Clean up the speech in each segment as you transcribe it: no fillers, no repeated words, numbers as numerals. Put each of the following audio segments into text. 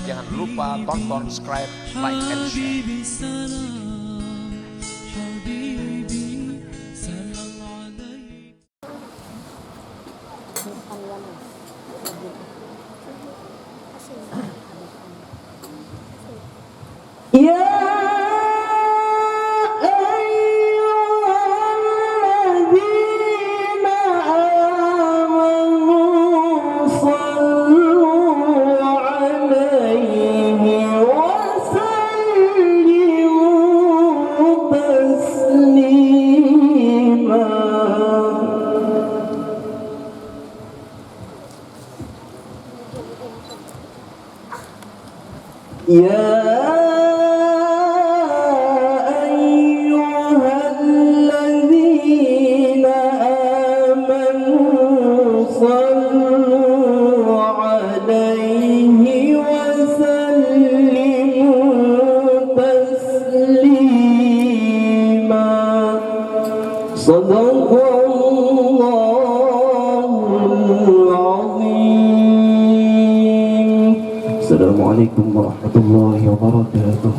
Jangan lupa tonton, subscribe, like, and share. Assalamualaikum warahmatullahi wabarakatuh.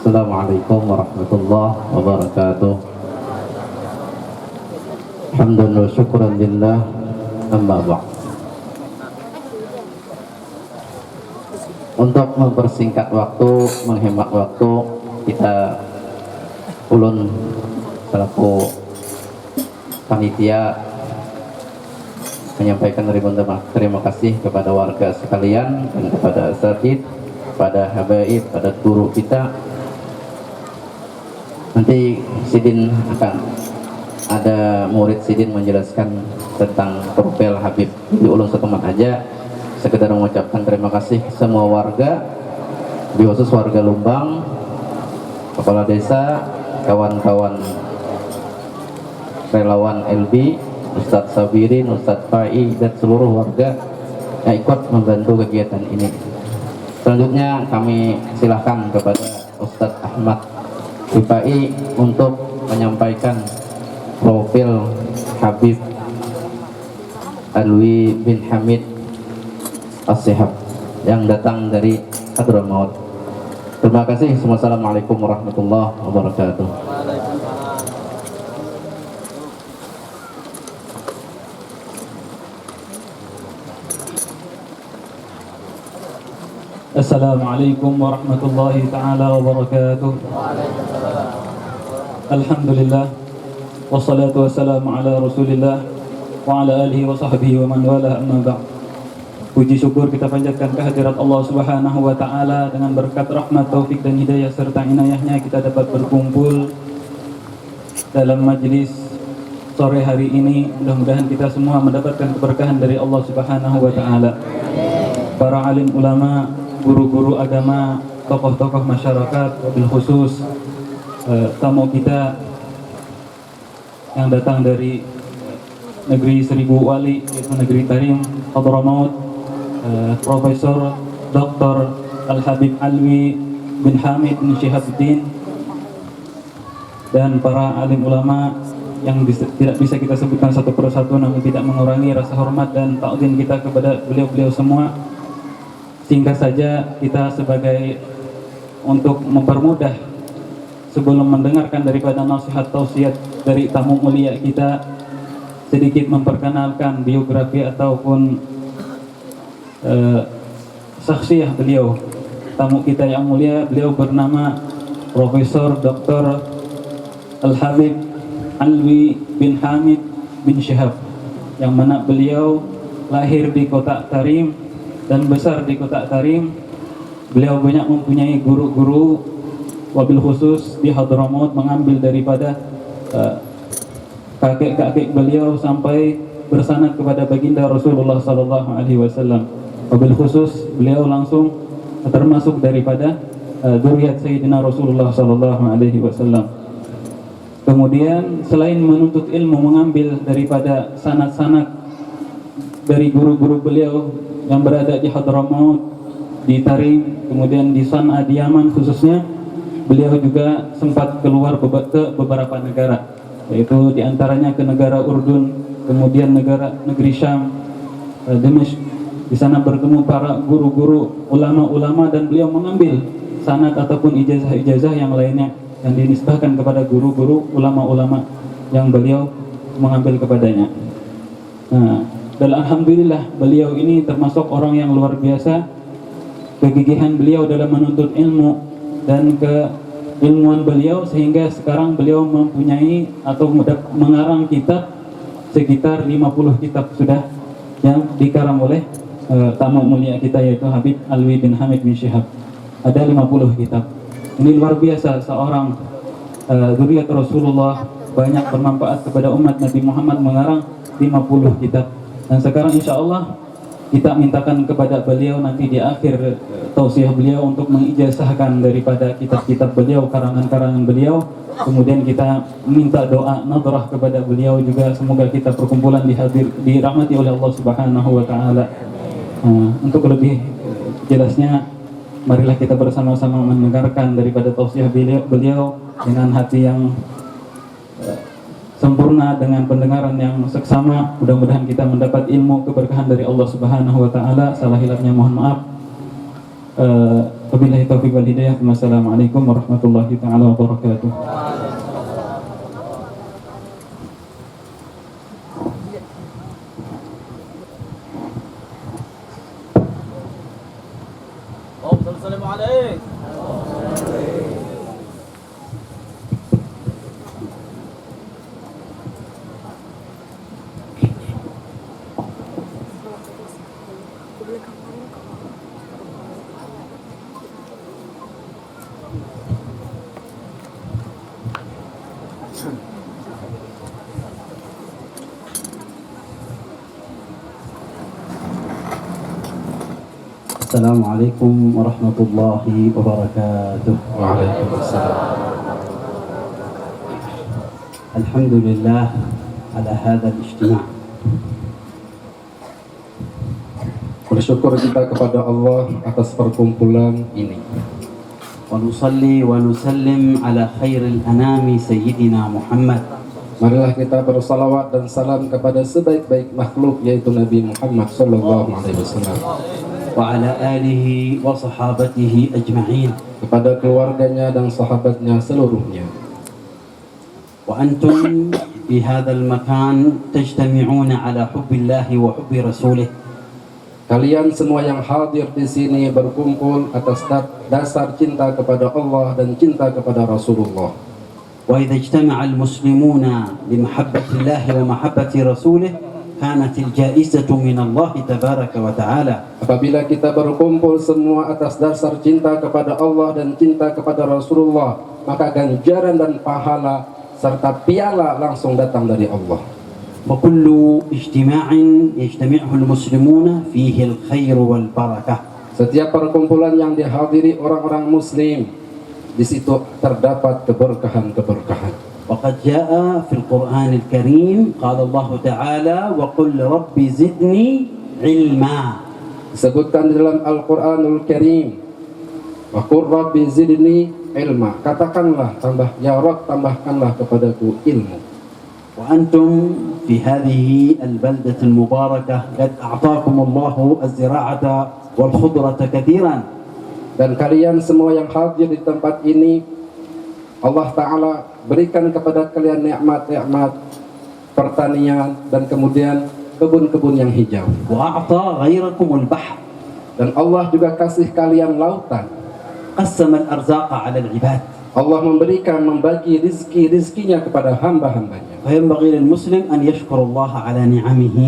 Assalamualaikum warahmatullahi wabarakatuh. Hamdan wa syukran lillah, amma ba'd. Untuk mempersingkat waktu, menghemat waktu, kita ulun selaku panitia menyampaikan terima kasih kepada warga sekalian dan kepada asatidz, kepada habaib, pada guru kita. Nanti Sidin akan ada murid Sidin menjelaskan tentang profil Habib. Di ulun seteman aja sekedar mengucapkan terima kasih semua warga, di khusus warga Lumbang, kepala desa, kawan-kawan relawan LB, Ustadz Sabirin, Ustadz Fai, dan seluruh warga yang ikut membantu kegiatan ini. Selanjutnya kami silahkan kepada Ustadz Ahmad Rifai untuk menyampaikan profil Habib Alwi bin Hamid As-Sihab yang datang dari Hadramaut. Terima kasih. Wassalamualaikum warahmatullahi wabarakatuh. Assalamualaikum warahmatullahi ta'ala wabarakatuh. Alhamdulillah, wassalatu wassalamu ala rasulillah wa ala alihi wa sahbihi wa man wala, amma ba'd. Puji syukur kita panjatkan kehadirat Allah Subhanahu wa Ta'ala. Dengan berkat rahmat, taufik dan hidayah serta inayahnya kita dapat berkumpul dalam majlis sore hari ini. Mudah-mudahan kita semua mendapatkan keberkahan dari Allah Subhanahu wa Ta'ala. Para alim ulama, guru-guru agama, tokoh-tokoh masyarakat, wabil khusus tamu kita yang datang dari negeri seribu wali, yaitu negeri Tarim, Hadramaut, Profesor Dr. Al-Habib Alwi bin Hamid bin Syihabuddin, dan para alim ulama yang tidak bisa kita sebutkan satu persatu, namun tidak mengurangi rasa hormat dan ta'zim kita kepada beliau-beliau semua. Singkat saja, kita sebagai untuk mempermudah sebelum mendengarkan daripada nasihat tausiat dari tamu mulia kita, sedikit memperkenalkan biografi ataupun saksiyah beliau. Tamu kita yang mulia, beliau bernama Profesor Dr. Al-Habib Alwi bin Hamid bin Syihab, yang mana beliau lahir di kota Tarim dan besar di kota Tarim. Beliau banyak mempunyai guru-guru, wabil khusus di Hadramaut, mengambil daripada kakek-kakek beliau sampai bersanad kepada baginda Rasulullah sallallahu alaihi wasallam. Wabil khusus beliau langsung termasuk daripada dzurriyyat Sayyidina Rasulullah sallallahu alaihi wasallam. Kemudian selain menuntut ilmu, mengambil daripada sanad-sanad dari guru-guru beliau yang berada di Hadramaut, di Tarim, kemudian di San'a, di Yaman khususnya, beliau juga sempat keluar ke beberapa negara, yaitu diantaranya ke negara Urdun, kemudian negeri Syam, Damesk. Di sana bertemu para guru-guru, ulama-ulama, dan beliau mengambil sanad ataupun ijazah-ijazah yang lainnya yang dinisbahkan kepada guru-guru, ulama-ulama yang beliau mengambil kepadanya. Nah, dan alhamdulillah beliau ini termasuk orang yang luar biasa. Kegigihan beliau dalam menuntut ilmu dan keilmuan beliau sehingga sekarang beliau mempunyai atau mengarang kitab sekitar 50 kitab sudah yang dikarang oleh tamu mulia kita, yaitu Habib Alwi bin Hamid bin Syihab. Ada 50 kitab. Ini luar biasa, seorang zuriat Rasulullah, banyak bermanfaat kepada umat Nabi Muhammad, mengarang 50 kitab. Dan sekarang insya Allah kita mintakan kepada beliau nanti di akhir tausiah beliau untuk mengijazahkan daripada kitab-kitab beliau, karangan-karangan beliau. Kemudian kita minta doa nadrah kepada beliau juga, semoga kita perkumpulan dirahmati oleh Allah Subhanahu wa taala. Untuk lebih jelasnya, marilah kita bersama-sama mendengarkan daripada tausiah beliau dengan hati yang sempurna, dengan pendengaran yang seksama. Mudah-mudahan kita mendapat ilmu keberkahan dari Allah Subhanahu wa taala. Salah hilafnya mohon maaf. Wabillahi taufiq wal hidayah. Wassalamualaikum warahmatullahi taala wabarakatuh. Assalamualaikum warahmatullahi wabarakatuh. Waalaikumsalam. Alhamdulillah ala hadzal ijtima'. Bersyukur kita kepada Allah atas perkumpulan ini. Wa nusalli wa nusallim ala khairil anami sayyidina Muhammad. Marilah kita bersalawat dan salam kepada sebaik-baik makhluk, yaitu Nabi Muhammad sallallahu alaihi wasallam, wa ala alihi wa sahabatihi ajma'in, kepada keluarganya dan sahabatnya seluruhnya. Wa antum fi hadzal makan tajtami'una ala hubbillahi wa hubbi rasulih. Kalian semua yang hadir di sini berkumpul atas dasar cinta kepada Allah dan cinta kepada Rasulullah. Wa idza ijtama'a al-muslimuna li mahabbatillahi wa mahabbati rasulih kanat al-ja'izatu min Allah tabaraka wa ta'ala. Apabila kita berkumpul semua atas dasar cinta kepada Allah dan cinta kepada Rasulullah, maka ganjaran dan pahala serta piala langsung datang dari Allah. Wa kullu ijtima'in yajtami'uhu al-muslimuna fihi al-khair wal barakah. Setiap perkumpulan yang dihadiri orang-orang muslim, di situ terdapat keberkahan-keberkahan. وقد جاء في القرآن الكريم قال الله تعالى وقل رب زدني علما. Disebutkan di dalam Al-Quranul Karim, wa qur rabbi zidni ilma. Katakanlah, ya Rabb, tambahkanlah kepadaku ilmu. وأنتم في هذه البلدة المباركة قد أعطاكم الله الزراعة والخضرة كثيرا. Dan kalian semua yang hadir di tempat ini, Allah Ta'ala berikan kepada kalian nikmat-nikmat pertanian dan kemudian kebun-kebun yang hijau. وأعطى غيركم البحر. Dan Allah juga kasih kalian lautan. قسم الأرزاق على العباد. Allah membagi rizki-rizkinya kepada hamba-hambanya. فينبغي للمسلم أن يشكر الله على نعمه.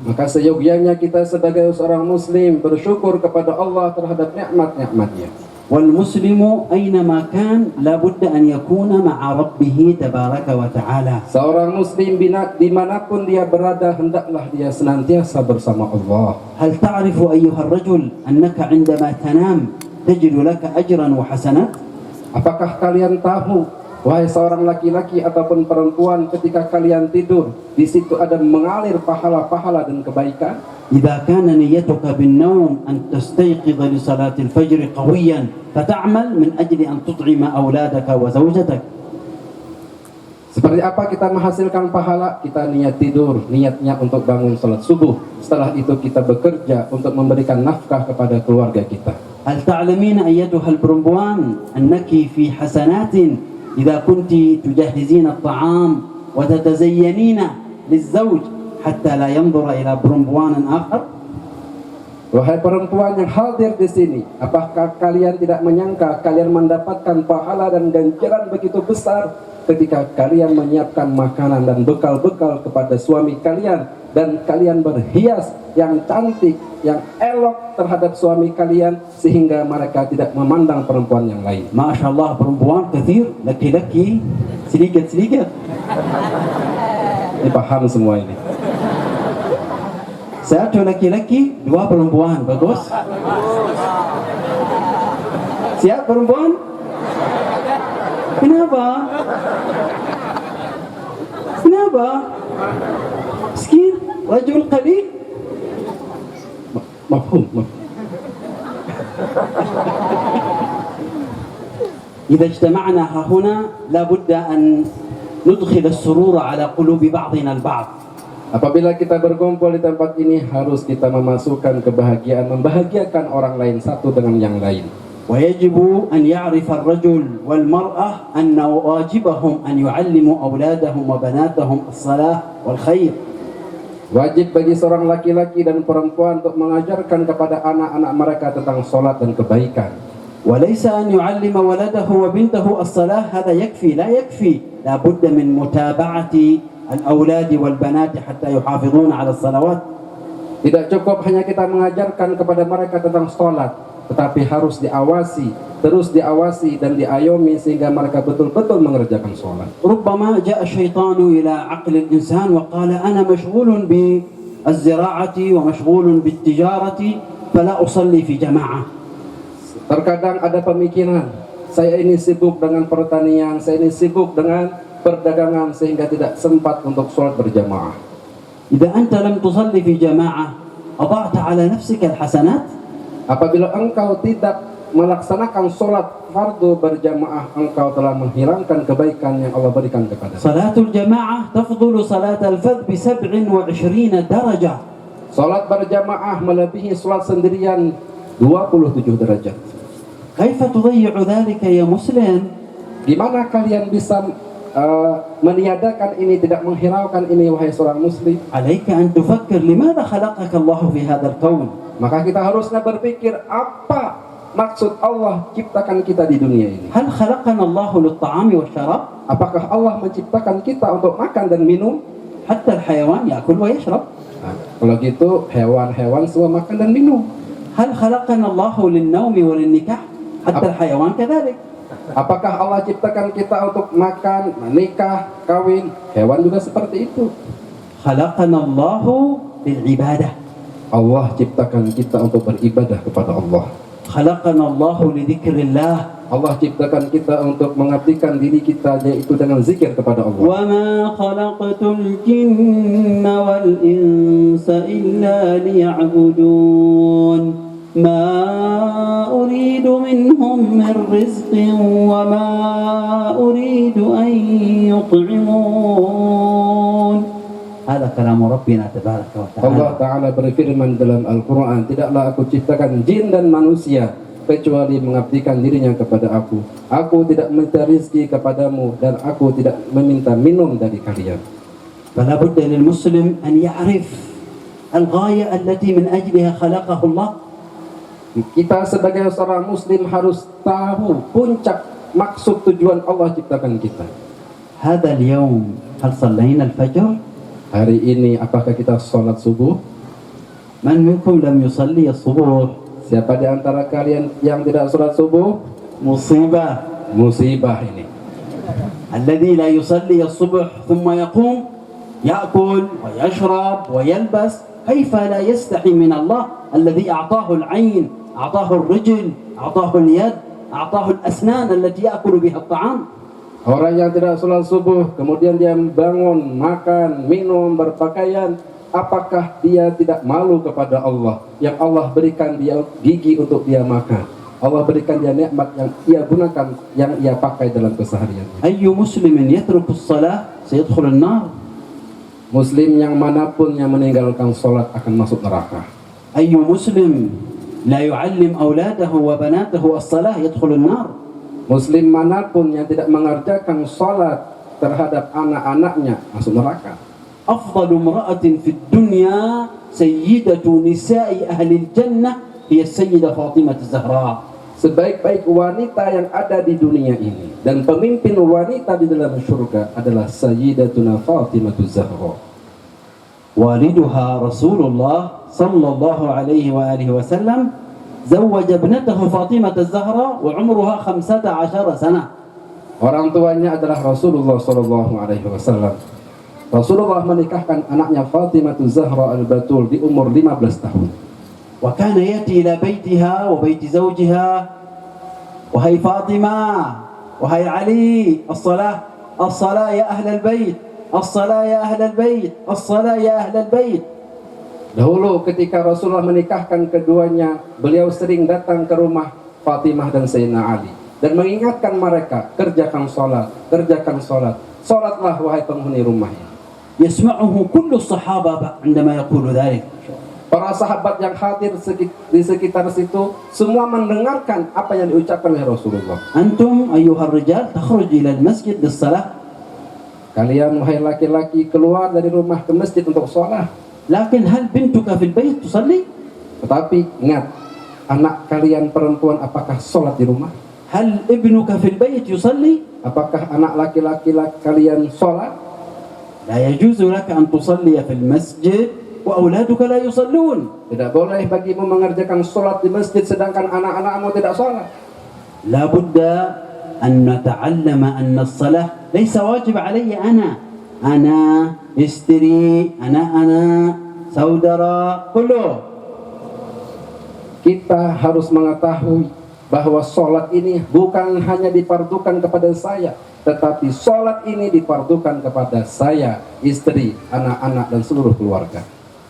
Maka seyogyanya kita sebagai seorang muslim bersyukur kepada Allah terhadap nikmat-nikmatnya. والمسلم أينما كان لابد أن يكون مع ربه تبارك وتعالى. Seorang muslim dimanapun dia berada, hendaklah dia senantiasa bersama Allah. هل تعرف أيها الرجل أنك عندما تنام تجد لك أجرا وحسنات؟ Apakah kalian tahu Wahai seorang laki-laki ataupun perempuan, ketika kalian tidur, di situ ada mengalir pahala-pahala dan kebaikan. إذا كان نيتك بالنوم أن تستيقظ لصلاة الفجر قويا فتعمل من أجل أن تطعم أولادك وزوجتك. Seperti apa kita menghasilkan pahala? Kita niat tidur, niatnya untuk bangun salat subuh. Setelah itu kita bekerja untuk memberikan nafkah kepada keluarga kita. هل تعلمين أيتها البرمبوان أنك في حسنات إذا كنت تجهزين الطعام وتتزينين للزوج حتى لا ينظر إلى برمبوان آخر؟ Wahai perempuan yang hadir di sini, apakah kalian tidak menyangka kalian mendapatkan pahala dan ganjaran begitu besar ketika kalian menyiapkan makanan dan bekal-bekal kepada suami kalian, dan kalian berhias yang cantik, yang elok terhadap suami kalian sehingga mereka tidak memandang perempuan yang lain. ما شاء الله perempuan كثير laki-laki sedikit-sedikit. Dipaham semua ini. Satu laki-laki, dua perempuan, bagus. Siap perempuan? Kenapa? Kenapa? Miskin, rajul qalil. Mafhum. إذا اجتمعنا هنا لابد أن ندخل السرور على قلوب بعضنا البعض. Apabila kita berkumpul di tempat ini, harus kita memasukkan kebahagiaan, membahagiakan orang lain satu dengan yang lain. ويجب أن يعرف الرجل والمرأة أن واجبهم أن يعلموا أولادهم وبناتهم الصلاة والخير. Wajib bagi seorang laki-laki dan perempuan untuk mengajarkan kepada anak-anak mereka tentang sholat dan kebaikan. وليس أن يعلم ولده وبنته الصلاة هذا يكفي، لا يكفي، لا بد من متابعة الأولاد والبنات حتى يحافظون على الصلوات. Tidak cukup hanya kita mengajarkan kepada mereka tentang sholat, tetapi harus diawasi, terus diawasi dan diayomi sehingga mereka betul-betul mengerjakan sholat. ربما جاء الشيطان إلى عقل الإنسان وقال أنا مشغول بالزراعة ومشغول بالتجارة فلا أصلي في جماعة. Terkadang ada pemikiran, saya ini sibuk dengan pertanian, saya ini sibuk dengan perdagangan sehingga tidak sempat untuk sholat berjamaah. إذا أنت لم تصلي في جماعة أضعت على نفسك الحسنات. Apabila engkau tidak melaksanakan sholat fardu berjamaah, engkau telah menghilangkan kebaikan yang Allah berikan kepada. صلاة الجماعة تفضل صلاة الفذ ب27 درجة. Sholat berjamaah melebihi sholat sendirian 27 derajat. كيف تضيع ذلك يا مسلم؟ Gimana kalian bisa meniadakan ini, tidak menghiraukan ini, wahai seorang muslim? عليك أن تفكر لماذا خلقك الله في هذا الكون؟ Maka kita harusnya berpikir apa maksud Allah ciptakan kita di dunia ini. هل خلقنا الله للطعام والشراب؟ Apakah Allah menciptakan kita untuk makan dan minum? حتى الحيوان يأكل ويشرب. Nah, kalau gitu hewan-hewan semua makan dan minum. هل خلقنا الله للنوم وللنكاح؟ حتى الحيوان كذلك. Apakah Allah ciptakan kita untuk makan, menikah, kawin? Hewan juga seperti itu. خلقنا الله للعبادة. Allah ciptakan kita untuk beribadah kepada Allah. خلقنا الله لذكر الله. Allah ciptakan kita untuk mengabdikan diri kita, yaitu dengan zikir kepada Allah. وما خلقت الجن والإنس إلا ليعبدون ما أريد منهم من رزق وما أريد أن يطعمون. هذا كلام ربنا تبارك Allah وتعالى. Ta'ala berfirman dalam Al-Quran, tidaklah aku ciptakan jin dan manusia kecuali mengabdikan dirinya kepada aku. Aku tidak minta rizki kepadamu dan aku tidak meminta minum dari kalian. فلا بد للمسلم أن يعرف الغاية التي من أجلها خلقه الله. Kita sebagai seorang muslim harus tahu puncak maksud tujuan Allah ciptakan kita. هذا اليوم هل صلينا الفجر؟ Hari ini apakah kita sholat subuh? من منكم لم يصلي الصبح؟ Siapa di antara kalian yang tidak sholat subuh? مصيبة. Musibah ini. الذي لا يصلي الصبح ثم يقوم يأكل ويشرب ويلبس كيف لا يستحي من الله الذي أعطاه العين، أعطاه الرجل، أعطاه اليد، أعطاه الأسنان التي يأكل بها الطعام. Orang yang tidak sholat subuh, kemudian dia bangun, makan, minum, berpakaian, apakah dia tidak malu kepada Allah yang Allah berikan dia gigi untuk dia makan, Allah berikan dia nikmat yang ia gunakan, yang ia pakai dalam kesehariannya. أي مسلم يترك الصلاة سيدخل النار. Muslim yang manapun yang meninggalkan sholat akan masuk neraka. أي مسلم لا يعلم أولاده وبناته الصلاة يدخل النار. Muslim manapun yang tidak mengerjakan sholat terhadap anak-anaknya masuk neraka. أفضل امرأة في الدنيا سيدة نساء أهل الجنة هي السيدة فاطمة الزهراء. Sebaik-baik wanita yang ada di dunia ini dan pemimpin wanita di dalam surga adalah Sayyidatuna Fatimah Zahra. والدها رسول الله صلى الله عليه وآله وسلم زوج ابنته فاطمة الزهراء وعمرها 15 سنة. Orang tuanya adalah Rasulullah Sallallahu Alaihi Wasallam. Rasulullah menikahkan anaknya Fatimah Zahra al-Batul di umur 15 tahun. وكان يأتي إلى بيتها وبيت زوجها وهي فاطمة وهي علي الصلاة الصلاة يا أهل البيت الصلاة يا أهل البيت الصلاة يا أهل البيت. Dahulu ketika Rasulullah menikahkan keduanya, beliau sering datang ke rumah Fatimah dan Sayyidina Ali dan mengingatkan mereka, kerjakan sholat, sholatlah wahai penghuni rumah ini. يسمعه كل الصحابة عندما يقول ذلك. Para sahabat yang hadir di sekitar situ semua mendengarkan apa yang diucapkan oleh Rasulullah. أنتم أيها الرجال تخرج إلى المسجد للصلاة. Kalian wahai laki-laki keluar dari rumah ke masjid untuk sholat. لكن هل بنتك في البيت تصلي؟ Tetapi ingat, anak kalian perempuan apakah sholat di rumah? هل ابنك في البيت يصلي؟ Apakah anak laki-laki kalian sholat? لا يجوز لك أن تصلي في المسجد وأولادك لا يصلون. Tidak boleh bagimu mengerjakan sholat di masjid sedangkan anak-anakmu tidak sholat. لا بد أن نتعلم أن الصلاة ليس واجب علي أنا استري أنا saudara كله. Kita harus mengetahui bahwa sholat ini bukan hanya difardukan kepada saya, tetapi sholat ini difardukan kepada saya, istri, anak-anak dan seluruh keluarga.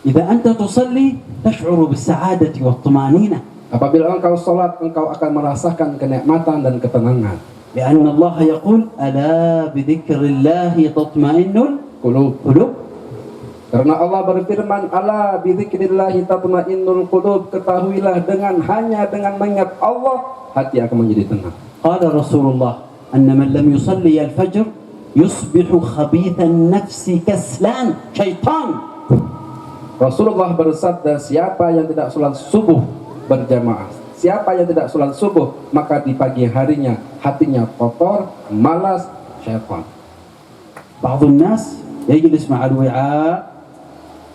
إذا أنت تصلي تشعر بالسعادة والطمأنينة. Apabila engkau sholat, engkau akan merasakan kenikmatan dan ketenangan. لأن الله يقول ألا بذكر الله تطمئن القلوب. Karena Allah berfirman, ala bidzikrillahi tatmainnul qulub, ketahuilah hanya dengan mengingat Allah hati akan menjadi tenang. قال رسول الله أن من لم يصلي الفجر يصبح خبيث النفس كسلان شيطان. Rasulullah bersabda, siapa yang tidak sholat subuh berjamaah, siapa yang tidak sholat subuh, maka di pagi harinya hatinya kotor, malas, syaitan. بعض الناس يجلس مع الوعاء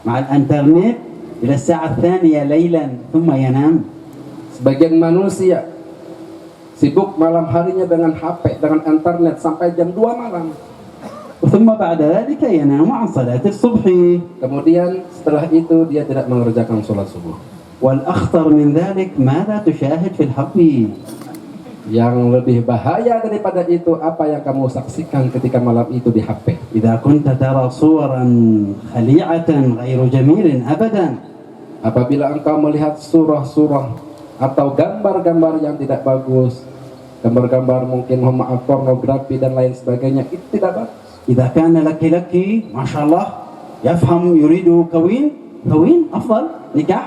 مع الانترنت إلى الساعة 2 ليلا ثم ينام. Sebagian manusia sibuk malam harinya dengan HP, dengan internet sampai jam 2 malam. ثم بعد ذلك ينام عن صلاة الصبح. Kemudian setelah itu dia tidak mengerjakan sholat subuh. والأخطر من ذلك ماذا تشاهد في الحق. Yang lebih bahaya daripada itu, apa yang kamu saksikan ketika malam itu di HP. إذا كنت ترى صورا خليعة غير جميل أبدا. Apabila engkau melihat surah-surah atau gambar-gambar yang tidak bagus, gambar-gambar mungkin maaf pornografi dan lain sebagainya, itu tidak bagus. إذا كان لك ما شاء الله يفهم يريد كوين أفضل nikah.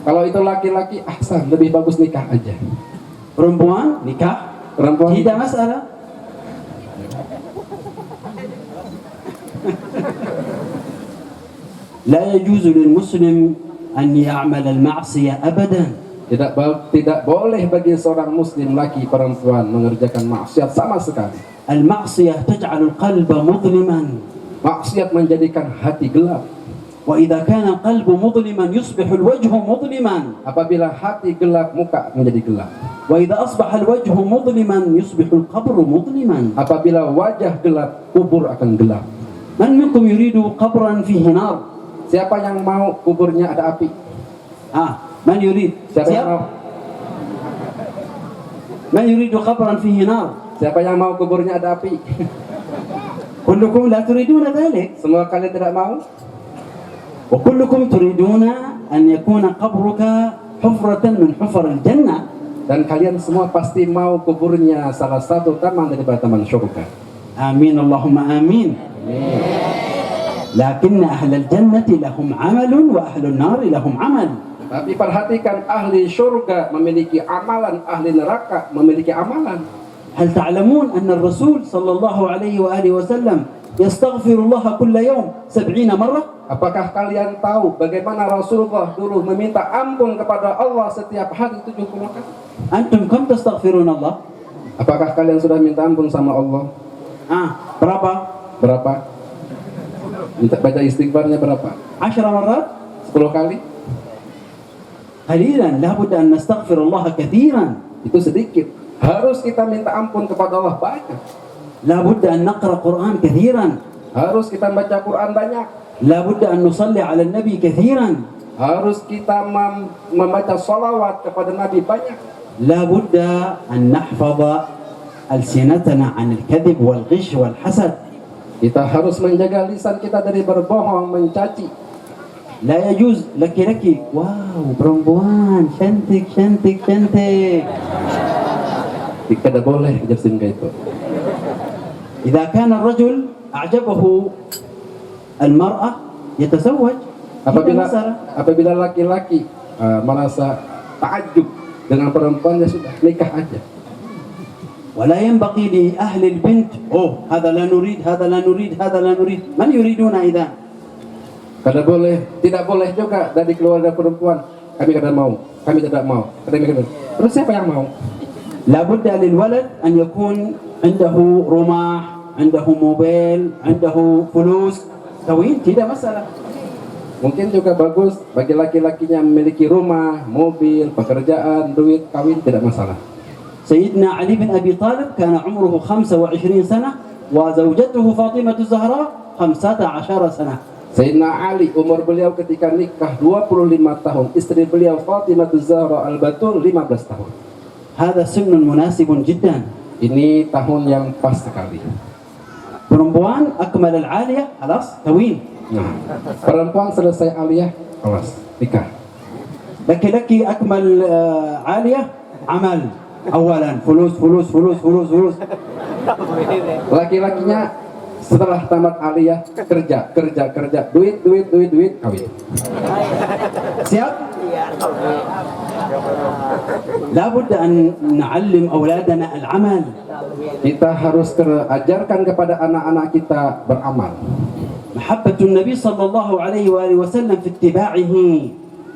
Kalau itu laki-laki, ahsan, lebih bagus nikah aja. Perempuan nikah, Perempuan tidak masalah. لا يجوز للمسلم أن يعمل المعصية أبدا. Tidak boleh bagi seorang muslim laki perempuan mengerjakan maksiat sama sekali. المعصية تجعل القلب مظلما. Maksiat menjadikan hati gelap. وإذا كان القلب مظلما يصبح الوجه مظلما. Apabila hati gelap, muka menjadi gelap. وإذا أصبح الوجه مظلما يصبح القبر مظلما. Apabila wajah gelap, kubur akan gelap. من منكم يريد قبرا فيه نار؟ Siapa yang mau kuburnya ada api? من يريد؟ Siapa yang mau? من يريد قبرا فيه نار؟ Siapa yang mau kuburnya ada api? كلكم لا تريدون ذلك، Semua kalian tidak mau? وكلكم تريدون أن يكون قبرك حفرة من حفر الجنة. Dan kalian semua pasti mau kuburnya salah satu taman daripada taman surga. آمين اللهم آمين. لكن أهل الجنة لهم عمل وأهل النار لهم عمل. Tapi perhatikan, ahli surga memiliki amalan, ahli neraka memiliki amalan. هل تعلمون أن الرسول صلى الله عليه وآله وسلم يستغفر الله كل يوم 70 مرة؟ Apakah kalian tahu bagaimana Rasulullah dulu meminta ampun kepada Allah setiap hari 70 kali? أنتم كم تستغفرون الله؟ Apakah kalian sudah minta ampun sama Allah? berapa؟ Berapa? Minta baca istighfarnya berapa? 10 مرات؟ 10 kali? قليلا، لابد أن نستغفر الله كثيرا. Itu sedikit. Harus kita minta ampun kepada Allah banyak. لابد أن نقرأ قرآن كثيرا. Harus kita baca Quran banyak. لابد أن نصلي على النبي كثيرا. Harus kita membaca salawat kepada Nabi banyak. لابد أن نحفظ ألسنتنا عن الكذب والغش والحسد. Kita harus menjaga lisan kita dari berbohong, mencaci. لا يجوز لك واو perempuan cantik cantik cantik. Tidak boleh jersim kayak itu. إذا كان الرجل أعجبه المرأة يتزوج. Apabila laki-laki merasa takjub dengan perempuannya, sudah nikah aja. ولا ينبغي لأهل البنت هذا لا نريد هذا لا نريد هذا لا نريد. من يريدون إذا؟ Tidak boleh juga dari keluarga perempuan. Kami tidak mau, kami tidak mau. Terus siapa yang mau? لابد للولد أن يكون عنده رماح، عنده موبيل، عنده فلوس. كوين tidak masalah. Mungkin juga bagus bagi laki-lakinya memiliki rumah, mobil, pekerjaan, duit, kawin, tidak masalah. سيدنا علي بن أبي طالب كان عمره 25 سنة وزوجته فاطمة الزهراء 15 سنة. Sayyidina Ali, umur beliau ketika nikah 25 tahun, istri beliau Fatimah Zahra Al-Batul 15 tahun. هذا سن مناسب جدا. Ini tahun yang pas sekali. perempuan أكمل العالية خلاص كوين. Nah, perempuan selesai aliyah, kelas nikah. لك أكمل عالية عمل أولا فلوس فلوس فلوس فلوس فلوس. Laki-lakinya setelah tamat aliyah kerja, duit, kawin. siap. لابد أن نعلم أولادنا العمل. Kita harus ajarkan kepada anak-anak kita beramal. محبة النبي صلى الله عليه وآله وسلم في اتباعه.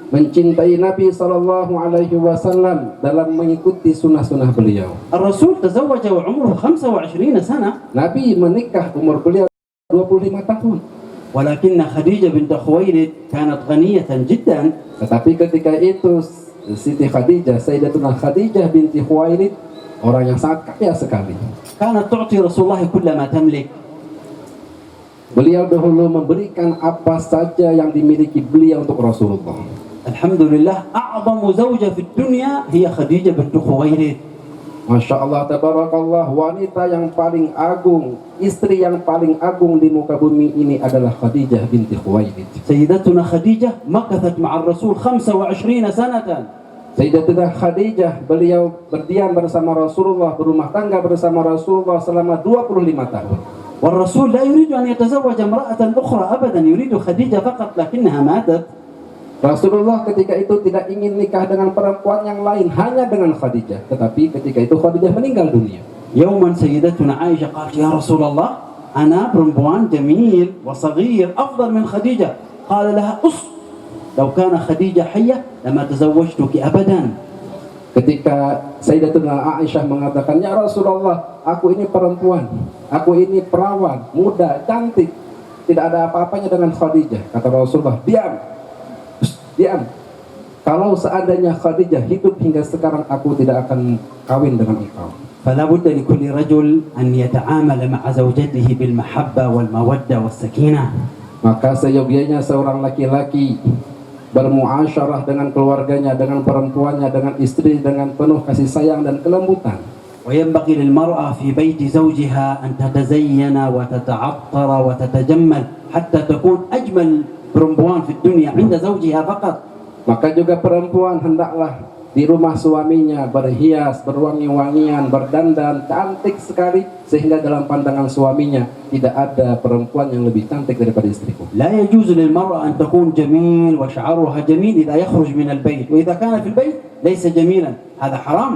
Mencintai Nabi Sallallahu Alaihi Wasallam dalam mengikuti sunnah-sunnah beliau. الرسول تزوج وعمره 25 سنة. Nabi menikah umur beliau 25 tahun. ولكن خديجة بنت خويلد كانت غنية جدا. Tetapi ketika itu Siti Khadijah, Sayyidatuna Khadijah binti Khuwailid, orang yang sangat kaya sekali. كانت تعطي رسول الله كل ما تملك. Beliau dahulu memberikan apa saja yang dimiliki beliau untuk Rasulullah. الحمد لله أعظم زوجة في الدنيا هي خديجة بنت خويلد. Masya Allah, tabarakallah, wanita yang paling agung, istri yang paling agung di muka bumi ini adalah Khadijah binti Khuwailid. سيدتنا خديجة مكثت مع الرسول 25 سنة. Sayyidatuna Khadijah, beliau berdiam bersama Rasulullah, berumah tangga bersama Rasulullah selama 25 tahun. والرسول لا يريد أن يتزوج امرأة أخرى أبدا، يريد خديجة فقط لكنها ماتت. Rasulullah ketika itu tidak ingin nikah dengan perempuan yang lain, hanya dengan Khadijah. Tetapi ketika itu Khadijah meninggal dunia. يوما سيدتنا عائشة قالت يا رسول الله أنا برمبوان جميل وصغير أفضل من خديجة. قال لها لو كان خديجة حية لما تزوجتك أبدا. Ketika Sayyidatuna Aisyah mengatakan, ya Rasulullah, aku ini perempuan, aku ini perawan, muda, cantik, tidak ada apa-apanya dengan Khadijah. Kata Rasulullah, diam. Kalau seandainya Khadijah hidup hingga sekarang, aku tidak akan kawin dengan engkau. فلا بد لكل رجل أن يتعامل مع زوجته بالمحبة والمودة والسكينة. Maka seyogianya seorang laki-laki bermuasyarah dengan keluarganya, dengan perempuannya, dengan istri dengan penuh kasih sayang dan kelembutan. وينبغي للمرأة في بيت زوجها أن تتزين وتتعطر وتتجمل حتى تكون أجمل perempuan في الدنيا عند زوجها فقط. Maka juga perempuan hendaklah di rumah suaminya berhias, berwangi-wangian, berdandan, cantik sekali sehingga dalam pandangan suaminya tidak ada perempuan yang lebih cantik daripada istriku. لا يجوز للمرأة أن تكون جميل وشعرها جميل إذا يخرج من البيت، وإذا كان في البيت ليس جميلا، هذا حرام.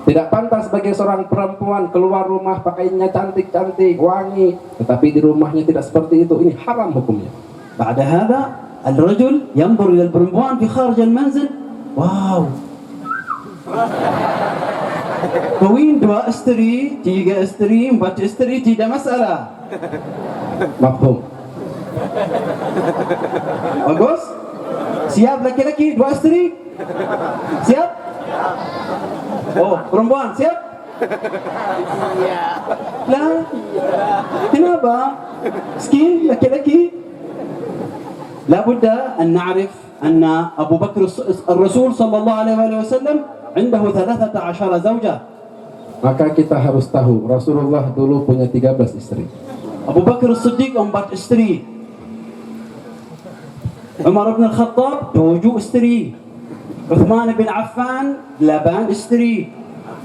Tidak pantas bagi seorang perempuan keluar rumah pakaiannya cantik-cantik, wangi, tetapi di rumahnya tidak seperti itu. Ini haram hukumnya. بعد هذا الرجل ينظر إلى البرمبوان في خارج المنزل، واو kawin 2 istri, 3 istri, 4 istri tidak masalah. Mafhum. Bagus? Siap laki-laki 2 istri? Siap? Oh, perempuan siap? Lah, kenapa? Miskin laki-laki. لابد أن نعرف أن أبو بكر الرسول صلى الله عليه وسلم عنده 13 زوجة. Maka kita harus tahu Rasulullah dulu punya 13 istri. أبو بكر الصديق 4 istri. عمر بن الخطاب 7 istri. عثمان بن عفان 8 istri.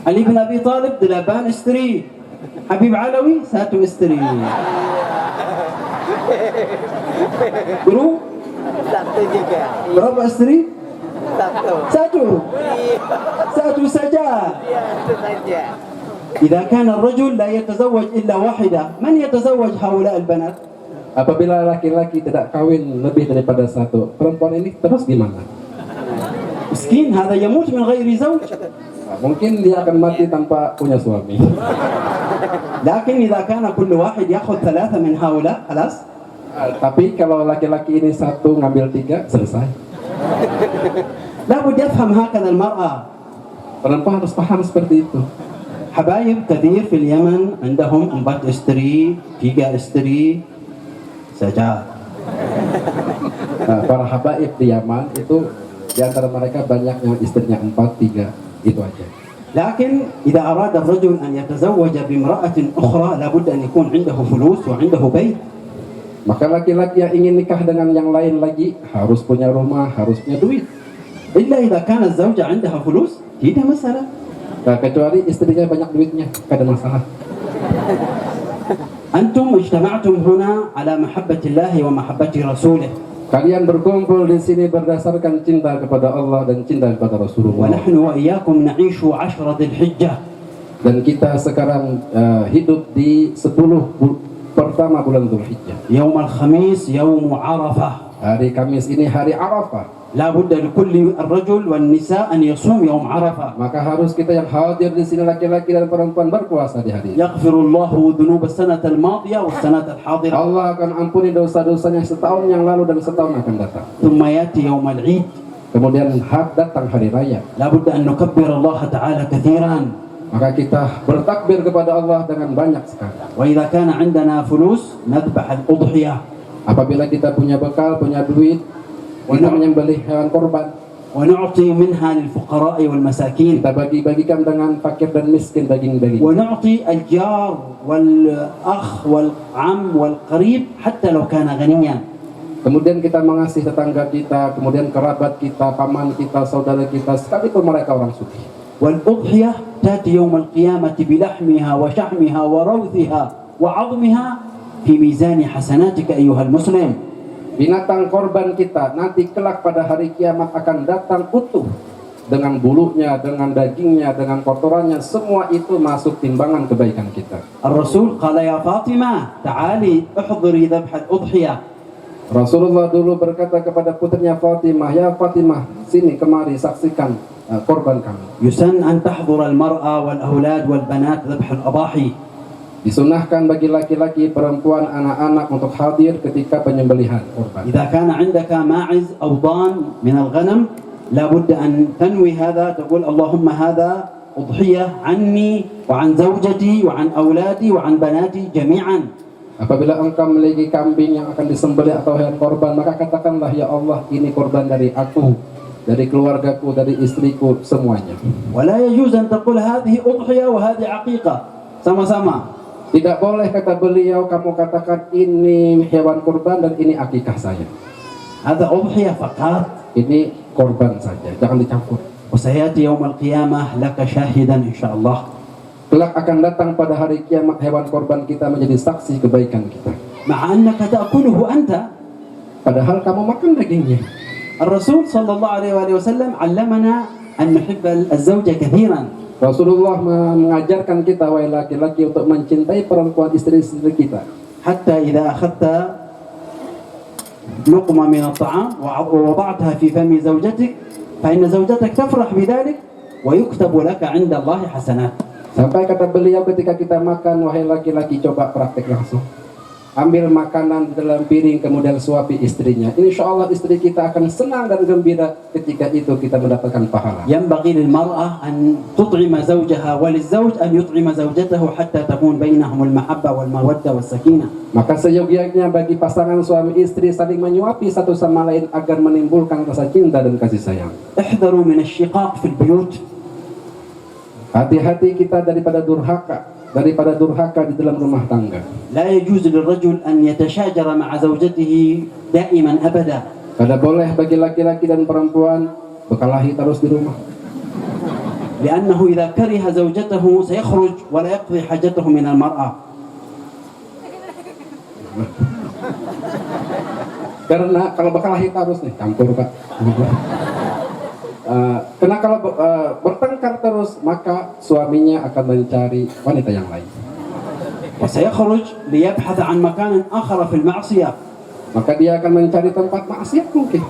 علي بن أبي طالب 8 istri. حبيب علوي 1 istri. Guru? Berapa istri? Satu saja. إذا كان الرجل لا يتزوج إلا واحدة، من يتزوج هؤلاء البنات؟ Apabila laki-laki tidak kawin lebih daripada 1, perempuan ini terus gimana? مسكين هذا يموت من غير زوج. Nah, mungkin dia akan mati tanpa punya suami. لكن إذا كان كل واحد يأخذ 3 من هؤلاء خلاص. Tapi kalau laki-laki ini 1 ngambil 3, selesai. لابد يفهم هكذا المرأة. Perempuan harus paham seperti itu. حبايب كثير في اليمن عندهم 4 istri, 3 istri saja. Nah, para habaib di Yaman itu di antara mereka banyak yang istrinya 4, 3, itu aja. لكن إذا أراد الرجل أن يتزوج بامرأة أخرى لابد أن يكون عنده فلوس وعنده بيت. Maka laki-laki yang ingin nikah dengan yang lain lagi harus punya rumah, harus punya duit. إلا إذا كان الزوجة عندها فلوس tidak masalah. Nah, kecuali istrinya banyak duitnya, tidak ada masalah. أنتم اجتمعتم هنا على محبة الله ومحبة رسوله. Kalian berkumpul di sini berdasarkan cinta kepada Allah dan cinta kepada Rasulullah. ونحن وإياكم نعيش 10 ذي الحجة. Dan kita sekarang hidup di 10 pertama bulan Dzulhijjah. يوم الخميس يوم عرفة. Hari Kamis ini hari Arafah. لا بد لكل الرجل والنساء أن يصوم يوم عرفة. Maka harus kita yang hadir di sini laki-laki dan perempuan berpuasa di hari ini. يغفر الله ذنوب السنة الماضية والسنة الحاضرة. Allah akan ampuni dosa-dosanya setahun yang lalu dan setahun akan datang. ثم يأتي يوم العيد. Kemudian datang hari raya. لا بد أن نكبر الله تعالى كثيرا. Maka kita bertakbir kepada Allah dengan banyak sekali. وإذا كان عندنا فلوس نذبح الأضحية. Apabila kita punya bekal, punya duit, kita menyembelih hewan korban. ونعطي منها للفقراء والمساكين. Kita bagi-bagikan dengan fakir dan miskin daging-daging. ونعطي الجار والأخ والعم والقريب حتى لو كان غنيا. Kemudian kita mengasihi tetangga kita, kemudian kerabat kita, paman kita, saudara kita, sekalipun mereka orang sugih. والأضحية تأتي يوم القيامة بلحمها وشحمها وروثها وعظمها في ميزان حسناتك أيها المسلم. Binatang korban kita nanti kelak pada hari kiamat akan datang utuh dengan bulunya, dengan dagingnya, dengan kotorannya, semua itu masuk timbangan kebaikan kita. الرسول قال يا فاطمة تعالي احضري ذبح الأضحية. Rasulullah dulu berkata kepada putrinya Fatimah, ya Fatimah, sini kemari saksikan korban kami. يسن أن تحضر المرأة والأولاد والبنات ذبح الأضاحي. Disunahkan bagi laki-laki, perempuan, anak-anak untuk hadir ketika penyembelihan korban. إذا كان عندك ماعز أو ضان من الغنم لابد أن تنوي هذا، تقول اللهم هذا أضحية عني وعن زوجتي وعن أولادي وعن بناتي جميعا. Apabila engkau memiliki kambing yang akan disembelih atau hewan korban, maka katakanlah, ya Allah, ini korban dari aku, dari keluargaku, dari istriku, semuanya. ولا يجوز أن تقول هذه أضحية وهذه عقيقة sama-sama. Tidak boleh kata beliau kamu katakan ini hewan kurban dan ini akikah saya. هذا أضحية فقط. Ini korban saja, jangan dicampur. وسيأتي يوم القيامة لك شاهدا إن شاء الله. Kelak akan datang pada hari kiamat hewan korban kita menjadi saksi kebaikan kita. مع أنك تأكله أنت. Padahal kamu makan dagingnya. الرسول صلى الله عليه وآله وسلم علمنا أن نحب الزوجة كثيرا. Rasulullah mengajarkan kita wahai laki-laki untuk mencintai perempuan istri-istri kita. حتى إذا أخذت لقمة من الطعام ووضعتها في فم زوجتك فإن زوجتك تفرح بذلك ويكتب لك عند الله حسنات. Sampai kata beliau ketika kita makan, wahai laki-laki coba praktek langsung. Ambil makanan di dalam piring kemudian suapi istrinya. Insya Allah istri kita akan senang dan gembira ketika itu kita mendapatkan pahala. ينبغي للمرأة أن تطعم زوجها وللزوج أن يطعم زوجته حتى تكون بينهم المحبة والمودة والسكينة. Maka seyogianya bagi pasangan suami istri saling menyuapi satu sama lain agar menimbulkan rasa cinta dan kasih sayang. احذروا من الشقاق في البيوت. Hati-hati kita daripada durhaka di dalam rumah tangga. لا يجوز للرجل أن يتشاجر مع زوجته دائما أبدا. Tidak boleh bagi laki-laki dan perempuan berkelahi terus di rumah. لأنه إذا كره زوجته سيخرج ولا يقضي حاجته من المرأة. Karena kalau berkelahi terus nih campur Pak. Karena kalau bertengkar terus maka suaminya akan mencari wanita yang lain. وسيخرج ليبحث عن مكان آخر في المعصية. Maka dia akan mencari tempat maksiat mungkin.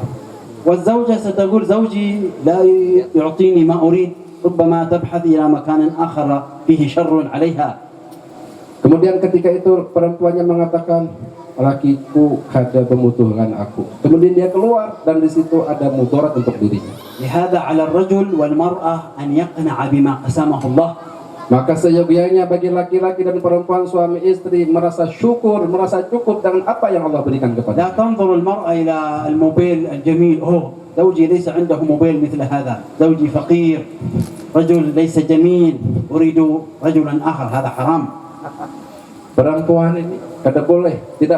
والزوجة ستقول زوجي لا يعطيني ما أريد ربما تبحث إلى مكان آخر فيه شر عليها. Kemudian ketika itu perempuannya mengatakan lakiku ada membutuhkan aku. Kemudian dia keluar dan di situ ada mudarat untuk dirinya. لهذا على الرجل والمرأة أن يقنع بما قسمه الله. Maka seyogianya bagi laki-laki dan perempuan suami istri merasa syukur, merasa cukup dengan apa yang Allah berikan kepada. لا تنظر المرأة إلى الموبيل الجميل. زوجي ليس عنده موبيل مثل هذا. زوجي فقير. رجل ليس جميل. أريد رجلا آخر. هذا حرام. Perempuan ini tidak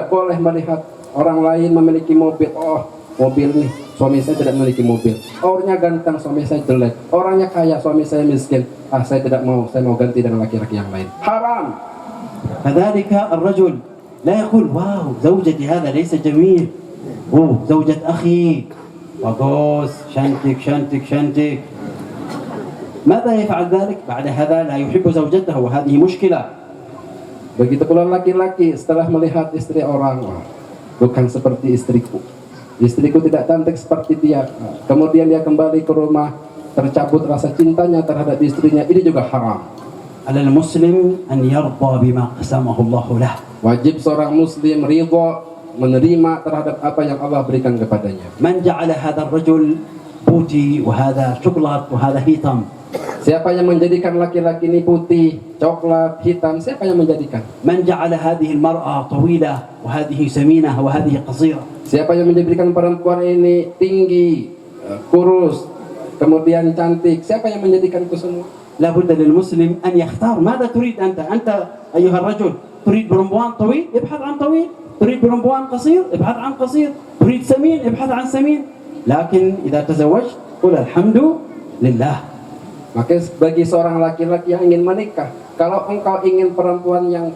boleh melihat orang lain memiliki mobil. Oh, mobil nih, suami saya tidak memiliki mobil. Orangnya ganteng, suami saya jelek. Orangnya kaya, suami saya miskin. Saya tidak mau, saya mau ganti dengan laki-laki yang lain. Haram. كذلك الرجل لا يقول واو زوجتي هذا ليس جميل. زوجة أخي وقوس شنتك شنتك شنتك. ماذا يفعل ذلك؟ بعد هذا لا يحب زوجته وهذه مشكلة. Begitu pula laki-laki setelah melihat istri orang, bukan seperti istriku. Istriku tidak cantik seperti dia. Kemudian dia kembali ke rumah, tercabut rasa cintanya terhadap istrinya. Ini juga haram. على المسلم أن يرضى بما قسمه الله له. Wajib seorang muslim ridha, menerima terhadap apa yang Allah berikan kepadanya. من جعل هذا الرجل بوتي وهذا شوكولات وهذا هيتم. Siapa yang menjadikan laki-laki ini putih, coklat, hitam? Siapa yang menjadikan? من جعل هذه المرأة طويلة وهذه سمينة وهذه قصيرة. Siapa yang menjadikan perempuan ini tinggi, kurus, kemudian cantik? Siapa yang menjadikan itu semua? لابد للمسلم أن يختار ماذا تريد أنت أيها الرجل تريد برمبوان طويل ابحث عن طويل تريد برمبوان قصير ابحث عن قصير تريد سمين ابحث عن سمين لكن إذا تزوجت قل الحمد لله. Maka bagi seorang laki-laki yang ingin menikah, kalau engkau ingin perempuan yang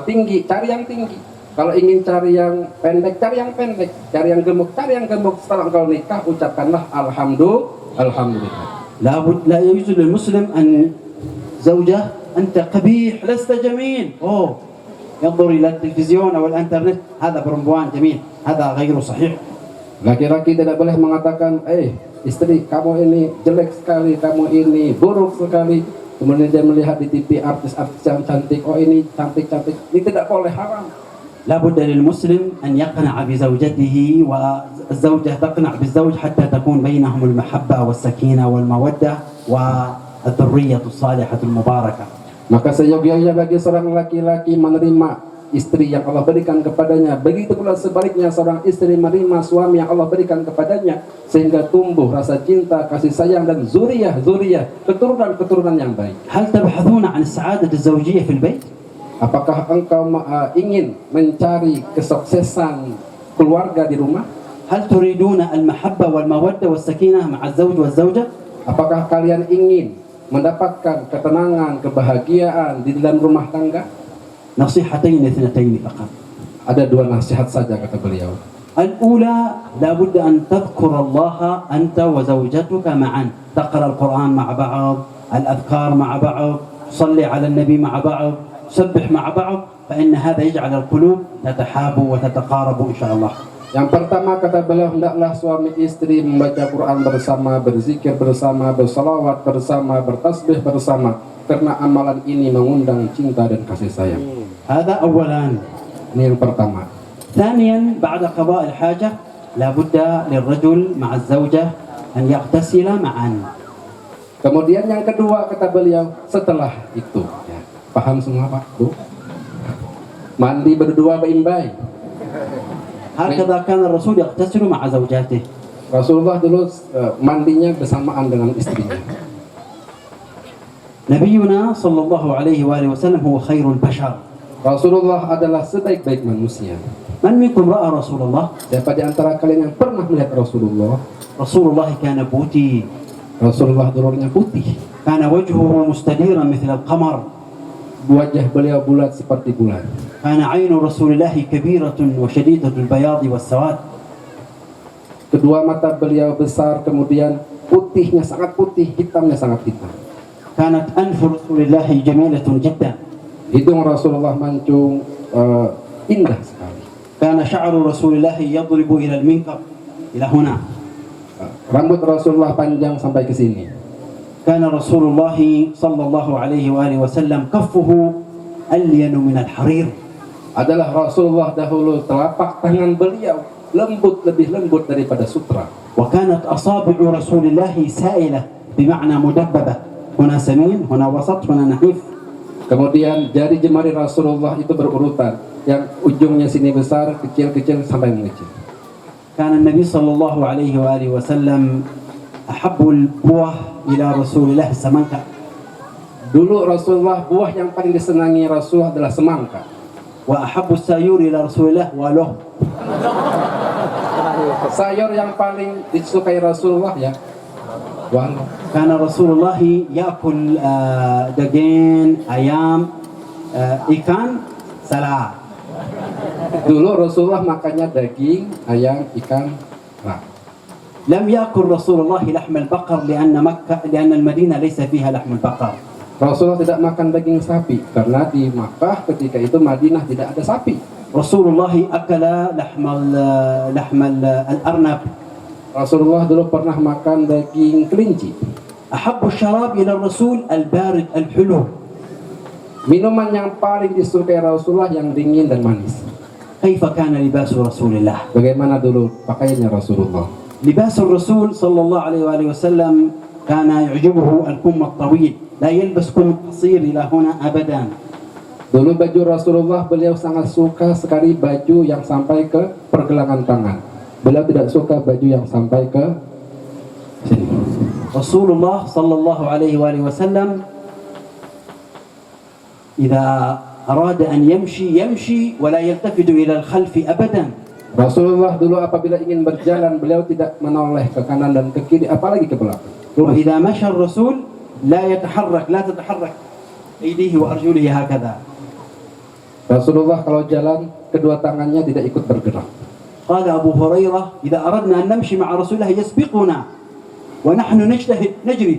tinggi, cari yang tinggi. Kalau ingin cari yang pendek, cari yang pendek. Cari yang gemuk, cari yang gemuk. Setelah engkau nikah, ucapkanlah alhamdulillah. لا يجوز للمسلم أن زوجه أنت قبيح لست جميل ينظر إلى التلفزيون أو الإنترنت هذا برمبوان جميل هذا غير صحيح. Laki-laki tidak boleh mengatakan, istri kamu ini jelek sekali, kamu ini buruk sekali. Kemudian dia melihat di TV artis-artis yang cantik, ini cantik-cantik. Ini tidak boleh, haram. لابد للمسلم أن يقنع بزوجته والزوجة تقنع بالزوج حتى تكون بينهم المحبة والسكينة والمودة والذرية الصالحة المباركة. Maka seyogianya bagi seorang laki-laki menerima istri yang Allah berikan kepadanya. Begitu pula sebaliknya seorang istri menerima suami yang Allah berikan kepadanya, sehingga tumbuh rasa cinta, kasih sayang, dan zuriyah, keturunan yang baik. هل تبحثون عن السعادة الزوجية في البيت؟ Apakah engkau ingin mencari kesuksesan keluarga di rumah? هل تريدون المحبة والمودة والسكينة مع الزوج والزوجة؟ Apakah kalian ingin mendapatkan ketenangan, kebahagiaan di dalam rumah tangga? نصيحتين اثنتين فقط. Ada dua nasihat saja kata beliau. الأولى لابد أن تذكر الله أنت وزوجتك معا، تقرأ القرآن مع بعض، الأذكار مع بعض، تصلي على النبي مع بعض، تسبح مع بعض، فإن هذا يجعل القلوب تتحاب وتتقارب إن شاء الله. Yang pertama kata beliau, hendaklah suami istri membaca Quran bersama, berzikir bersama, bersalawat bersama, bertasbih bersama, karena amalan ini mengundang cinta dan kasih sayang. هذا أولا. Ini yang pertama. ثانيا بعد قضاء الحاجة لابد للرجل مع الزوجة أن يغتسل معا. Kemudian yang kedua kata beliau, setelah itu, ya, paham semua Pak Bu? Mandi berdua beimbai. هكذا كان الرسول يغتسل مع زوجاته. Rasulullah dulu mandinya bersamaan dengan istrinya. نبينا صلى الله عليه وآله وسلم هو خير البشر. Rasulullah adalah sebaik-baik manusia. من منكم رأى رسول الله؟ Siapa di antara kalian yang pernah melihat Rasulullah? رسول الله كان بوتي، Rasulullah dulunya putih. كان وجهه مستديرا مثل القمر، Wajah beliau bulat seperti bulan. كان عين رسول الله كبيرة وشديدة البياض والسواد. Kedua mata beliau besar, kemudian putihnya sangat putih, hitamnya sangat hitam. كانت أنف رسول الله جميلة جدا. Hidung Rasulullah mancung, indah sekali. كان شعر رسول الله يضرب إلى المنكب إلى هنا. Rambut Rasulullah panjang sampai ke sini. كان رسول الله صلى الله عليه وآله وسلم كفه ألين من الحرير. Adalah Rasulullah dahulu telapak tangan beliau lebih lembut daripada sutra. وكانت أصابع رسول الله سائلة بمعنى مدببة، هنا سمين، هنا وسط، هنا نحيف. Kemudian jari jemari Rasulullah itu berurutan, yang ujungnya sini besar, kecil-kecil sampai mengecil. كان النبي صلى الله عليه وآله وسلم أحب البوح إلى رسول الله السمنكة. Dulu Rasulullah, buah yang paling disenangi Rasulullah adalah semangka. وأحب السيور إلى رسول الله وله. Sayur yang paling disukai Rasulullah ya walau. كان رسول الله يأكل دجين أيام ikan salah. Dulu Rasulullah makannya daging, ayam, ikan, rak. لم يأكل رسول الله لحم البقر لأن المدينة ليس فيها لحم البقر. Rasulullah tidak makan daging sapi karena di Makkah ketika itu Madinah tidak ada sapi. رسول الله أكل لحم الأرنب. Rasulullah dulu pernah makan daging kelinci. أحب الشراب إلى الرسول البارد الحلو. Minuman yang paling disukai Rasulullah yang dingin dan manis. كيف كان لباس رسول الله؟ Bagaimana dulu pakaiannya Rasulullah? لباس الرسول صلى الله عليه وآله وسلم كان يعجبه الكم الطويل، لا يلبس كم قصير إلى هنا أبدا. Dulu baju Rasulullah, beliau sangat suka sekali baju yang sampai ke pergelangan tangan. Beliau tidak suka baju yang sampai ke sini. رسول الله صلى الله عليه وآله وسلم إذا أراد أن يمشي ولا يلتفت إلى الخلف أبدا. Rasulullah dulu apabila ingin berjalan, beliau tidak menoleh ke kanan dan ke kiri, apalagi ke belakang. وإذا مشى الرسول لا تتحرك أيديه وأرجله هكذا. Rasulullah kalau jalan, kedua tangannya tidak ikut bergerak. قال أبو هريرة إذا أردنا أن نمشي مع رسول الله يسبقنا ونحن نجتهد نجري،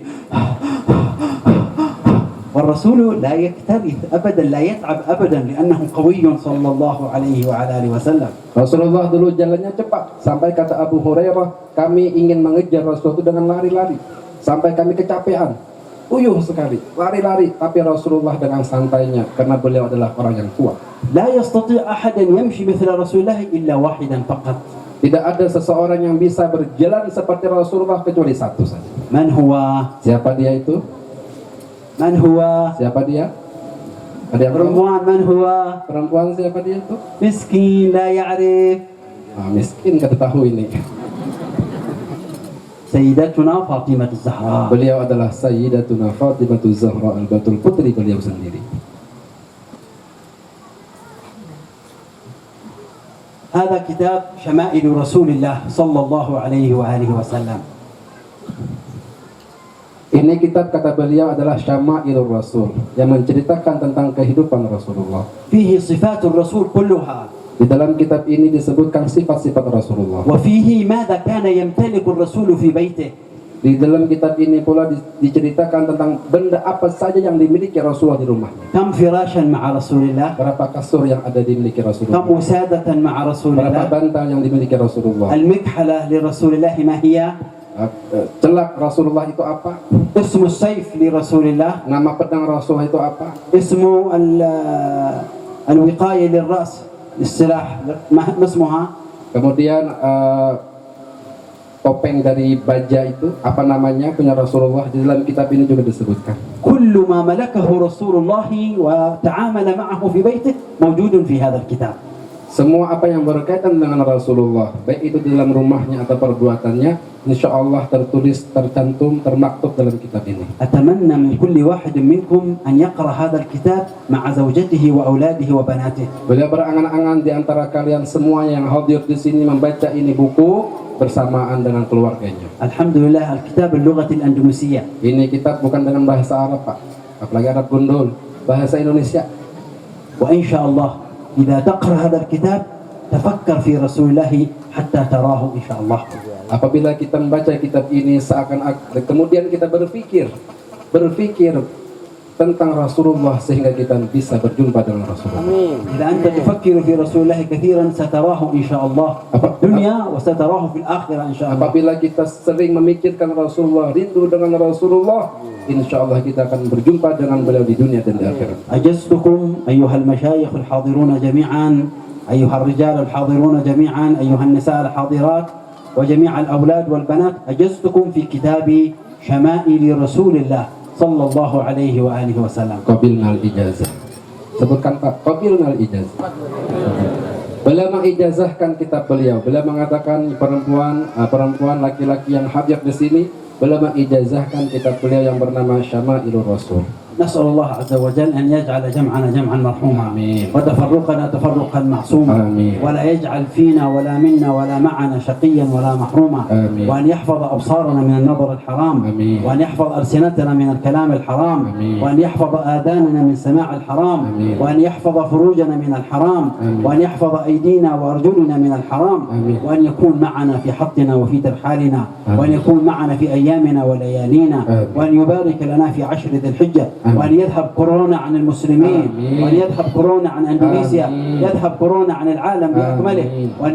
والرسول لا يكترث أبدا، لا يتعب أبدا، لأنه قوي صلى الله عليه وعلى آله وسلم. Rasulullah dulu jalannya cepat, sampai kata Abu Hurairah, kami ingin mengejar Rasulullah itu dengan lari-lari, sampai kami kecapean, uyuh sekali, lari-lari, tapi Rasulullah dengan santainya, karena beliau adalah orang yang kuat. لا يستطيع أحد يمشي مثل رسول الله إلا واحدا فقط. Tidak ada seseorang yang bisa berjalan seperti Rasulullah kecuali satu saja. من هو؟ Siapa dia itu? من هو؟ Siapa dia? Ada yang tahu? Perempuan man huwa? Perempuan siapa dia tuh? Miskin la ya'rif. Miskin kada tahu ini. Sayyidatuna Fatimah Az-Zahra. Beliau adalah Sayyidatuna Fatimah Az-Zahra al-Batul, putri beliau sendiri. هذا كتاب شمائل رسول الله صلى الله عليه وآله وسلم. Ini kitab kata beliau adalah Syama'ilur Rasul yang menceritakan tentang kehidupan Rasulullah. فيه صفات الرسول كلها. Di dalam kitab ini disebutkan sifat-sifat Rasulullah. وفيه ماذا كان يمتلك الرسول في بيته. Di dalam kitab ini pula diceritakan tentang benda apa saja yang dimiliki Rasulullah di rumahnya. كم فراشا مع رسول الله. Berapa kasur yang ada dimiliki كم Rasulullah. وسادة مع رسول Berapa الله. bantal yang dimiliki Rasulullah. المكحلة لرسول الله ما هي. Celak Rasulullah itu apa? اسم السيف لرسول الله. Nama pedang Rasulullah itu apa? اسم الوقاية للرأس السلاح ما اسمها. Kemudian topeng dari baja itu apa namanya punya Rasulullah, di dalam kitab ini juga disebutkan. كل ما ملكه رسول الله وتعامل معه في بيته موجود في هذا الكتاب. Semua apa yang berkaitan dengan Rasulullah, baik itu di dalam rumahnya atau perbuatannya, insya Allah tertulis, tercantum, termaktub dalam kitab ini. أتمنى من كل واحد منكم أن يقرأ هذا الكتاب مع زوجته وأولاده وبناته. Beliau berangan-angan di antara kalian semua yang hadir di sini membaca ini buku bersamaan dengan keluarganya. الحمد لله الكتاب اللغة الأندلسية. Ini kitab bukan dengan bahasa Arab, Pak, apalagi Arab gundul, bahasa Indonesia. وإن شاء الله إذا تقرأ هذا الكتاب تفكر في رسول الله حتى تراه إن شاء الله. Apabila kita membaca kitab ini seakan-akan kemudian kita berpikir tentang Rasulullah sehingga kita bisa berjumpa dengan Rasulullah. إذا أنت تفكر في رسول الله كثيرا ستراه إن شاء الله في الدنيا وستراه في الآخرة إن شاء الله. Apabila kita sering memikirkan Rasulullah, rindu dengan Rasulullah, insya Allah kita akan berjumpa dengan beliau di dunia dan di akhirat. أجزتكم أيها المشايخ الحاضرون جميعا، أيها الرجال الحاضرون جميعا، أيها النساء الحاضرات وجميع الأولاد والبنات، أجزتكم في كتاب شمائل رسول الله صلى الله عليه وآله وسلم. Qabilnal ijazah. Sebutkan Pak, qabilnal ijazah. Beliau mengijazahkan kitab beliau. Beliau mengatakan perempuan laki-laki yang hadir di sini, beliau mengijazahkan kitab beliau yang bernama Syama'ilur Rasul. نسأل الله عز وجل أن يجعل جمعنا جمعا مرحوما آمين. وتفرقنا تفرقا معصوما آمين. ولا يجعل فينا ولا منا ولا معنا شقيا ولا محروما آمين. وأن يحفظ أبصارنا من النظر الحرام آمين. وأن يحفظ ألسنتنا من الكلام الحرام آمين. وأن يحفظ آذاننا من سماع الحرام آمين. وأن يحفظ فروجنا من الحرام آمين. وأن يحفظ أيدينا وأرجلنا من الحرام آمين. وأن يكون معنا في حطنا وفي ترحالنا آمين. وأن يكون معنا في أيامنا وليالينا آمين. وأن يبارك لنا في عشر ذي الحجة آمين. وأن يذهب كورونا عن المسلمين آمين. وأن يذهب كورونا عن أندونيسيا آمين. يذهب كورونا عن العالم بأكمله آمين. وأن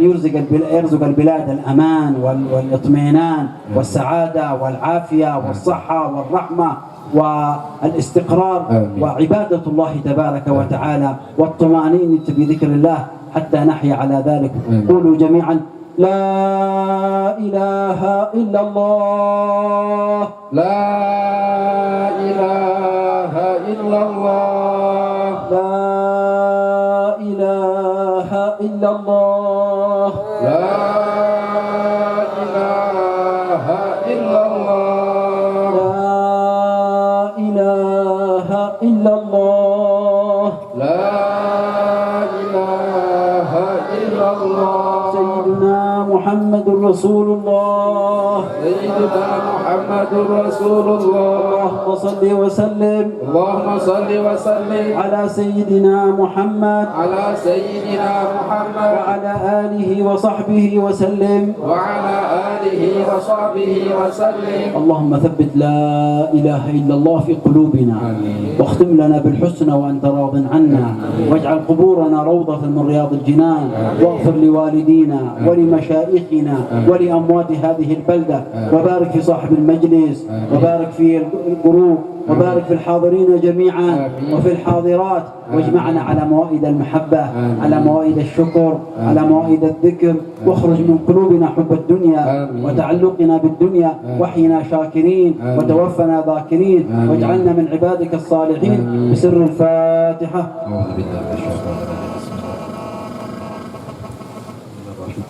يرزق البلاد الأمان والإطمئنان والسعادة والعافية والصحة والرحمة والاستقرار آمين. وعبادة الله تبارك وتعالى والطمأنينة بذكر الله حتى نحيا على ذلك. آمين. قولوا جميعا لا إله إلا الله. La ilaha illallah. لا إله إلا الله. La ilaha illallah. لا إله إلا الله. La ilaha illallah. سيدنا محمد رسول الله. Sayyidina Muhammadur Rasulullah. اللهم صل وسلم Allahumma salli wa sallim على سيدنا محمد ala Sayyidina Muhammad وعلى آله وصحبه وسلم. wa ala alihi wa sahbihi wa sallim. اللهم ثبت لا إله إلا الله في قلوبنا آمين. واختم لنا بالحسنى وأنت راض عنا واجعل قبورنا روضة من رياض الجنان واغفر لوالدينا ولمشايخنا ولأموات هذه البلدة وبارك في صاحب المجلس وبارك في الجروب وبارك في الحاضرين جميعا آمين. وفي الحاضرات، واجمعنا على موائد المحبة، آمين. على موائد الشكر، آمين. على موائد الذكر، واخرج من قلوبنا حب الدنيا آمين. وتعلقنا بالدنيا، آمين. واحينا شاكرين آمين. وتوفنا ذاكرين، آمين. واجعلنا من عبادك الصالحين. آمين. بسر الفاتحة. أعوذ بالله من الشيطان الرجيم. بسم الله الرحمن الرحيم.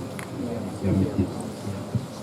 يوم الدين.